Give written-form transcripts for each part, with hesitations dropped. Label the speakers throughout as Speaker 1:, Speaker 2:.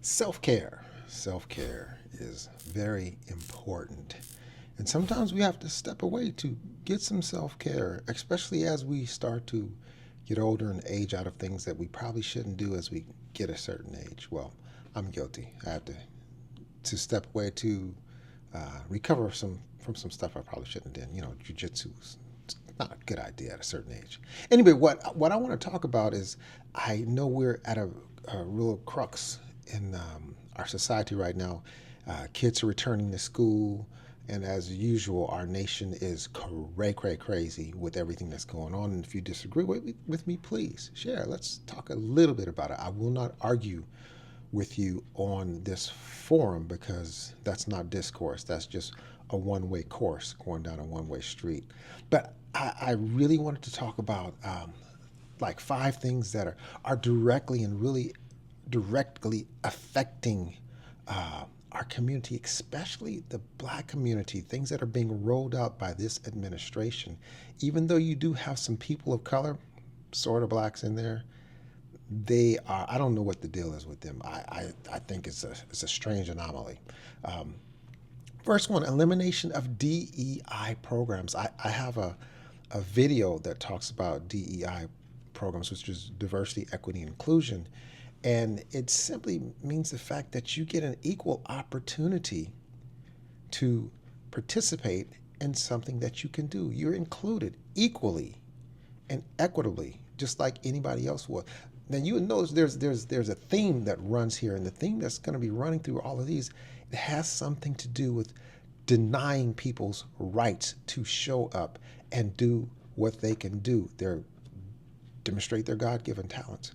Speaker 1: Self-care. Self-care is very important. And sometimes we have to step away to get some self-care, especially as we start to get older and age out of things that we probably shouldn't do as we get a certain age. Well, I'm guilty. I have to step away to recover from some stuff I probably shouldn't have done. Jujitsu is not a good idea at a certain age. Anyway, what I want to talk about is I know we're at a real crux in our society right now. Kids are returning to school, and as usual, our nation is crazy with everything that's going on. And if you disagree with me, please share. Let's talk a little bit about it. I will not argue with you on this forum because that's not discourse. That's just a one-way course going down a one-way street. But I really wanted to talk about like five things that are directly and really directly affecting our community, especially the black community, things that are being rolled out by this administration. Even though you do have some people of color, sort of blacks in there, they are, I don't know what the deal is with them. I think it's a strange anomaly. Um, First one, elimination of DEI programs. I have a video that talks about DEI programs, which is diversity, equity, and inclusion. And it simply means the fact that you get an equal opportunity to participate in something that you can do. You're included equally and equitably, just like anybody else would. Then you notice there's a theme that runs here, and the theme that's going to be running through all of these, it has something to do with denying people's rights to show up and do what they can do. They demonstrate their God-given talents.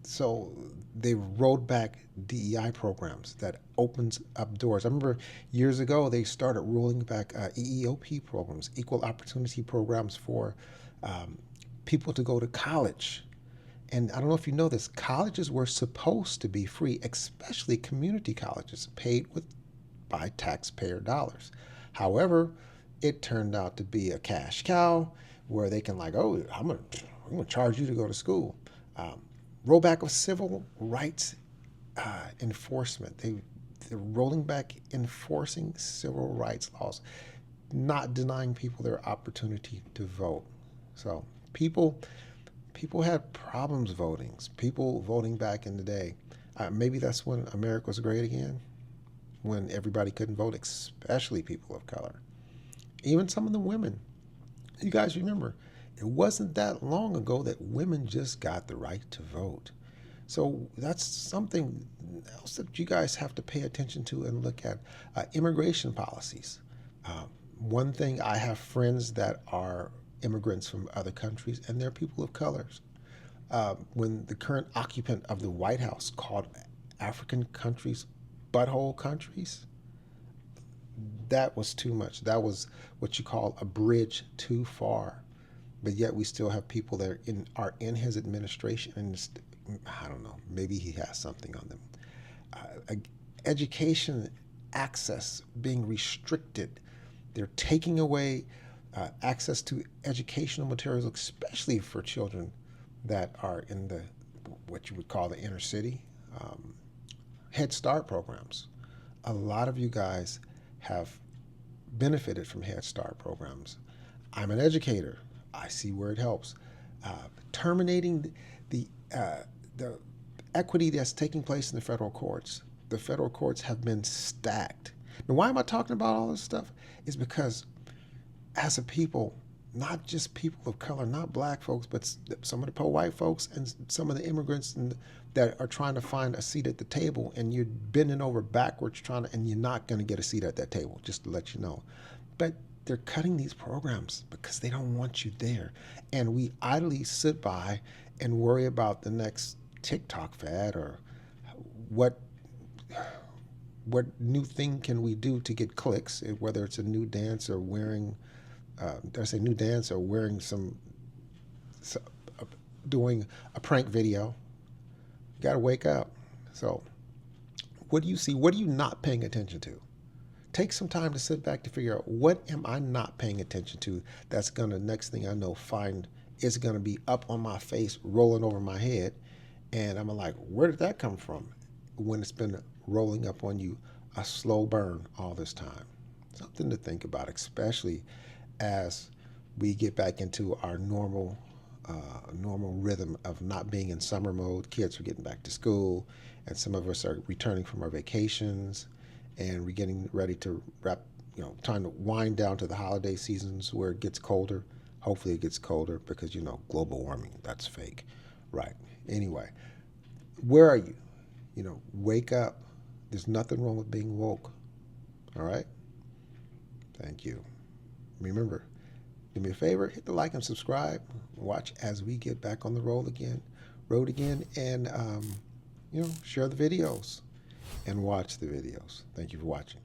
Speaker 1: So they rolled back DEI programs that opens up doors. I remember years ago they started rolling back EEOP programs, equal opportunity programs for um, people to go to college. And I don't know if you know this, colleges were supposed to be free, especially community colleges paid with by taxpayer dollars. However, it turned out to be a cash cow where they can like, oh, I'm gonna charge you to go to school. Um, Rollback of civil rights enforcement. They're rolling back enforcing civil rights laws, not denying people their opportunity to vote. So people people had problems voting. People voting back in the day. Maybe that's when America was great again, when everybody couldn't vote, especially people of color. Even some of the women. You guys remember, it wasn't that long ago that women just got the right to vote. So that's something else that you guys have to pay attention to and look at. Immigration policies. Uh, One thing, I have friends that are immigrants from other countries, and they're people of colors. When the current occupant of the White House called African countries butthole countries, that was too much. That was what you call a bridge too far. But yet we still have people that are in his administration, and I don't know. Maybe he has something on them. Uh, Education access being restricted. They're taking away access to educational materials, especially for children that are in the what you would call the inner city. Um, Head Start programs. A lot of you guys have benefited from Head Start programs. I'm an educator. I see where it helps. Terminating the the equity that's taking place in the federal courts. The federal courts have been stacked. Now, why am I talking about all this stuff? Is because as a people, not just people of color, not black folks, but some of the poor white folks and some of the immigrants that are trying to find a seat at the table, and you're bending over backwards trying to, and you're not going to get a seat at that table, just to let you know. But they're cutting these programs because they don't want you there. And we idly sit by and worry about the next TikTok fad or what what new thing can we do to get clicks, whether it's a new dance or wearing, did I say new dance or wearing so- doing a prank video. You got to wake up. So, what do you see? What are you not paying attention to? Take some time to sit back to figure out what am I not paying attention to that's going to, next thing I know, find it's going to be up on my face, rolling over my head. And I'm like, where did that come from? when it's been rolling up on you a slow burn all this time. Something to think about, especially as we get back into our normal rhythm of not being in summer mode. Kids are getting back to school, and some of us are returning from our vacations, and we're getting ready to wrap, time to wind down to the holiday seasons where it gets colder. Hopefully, it gets colder because global warming, that's fake, right? Anyway, where are you? Wake up. There's nothing wrong with being woke. All right. Thank you. Remember, do me a favor, hit the like and subscribe. Watch as we get back on the road again, and share the videos and watch the videos. Thank you for watching.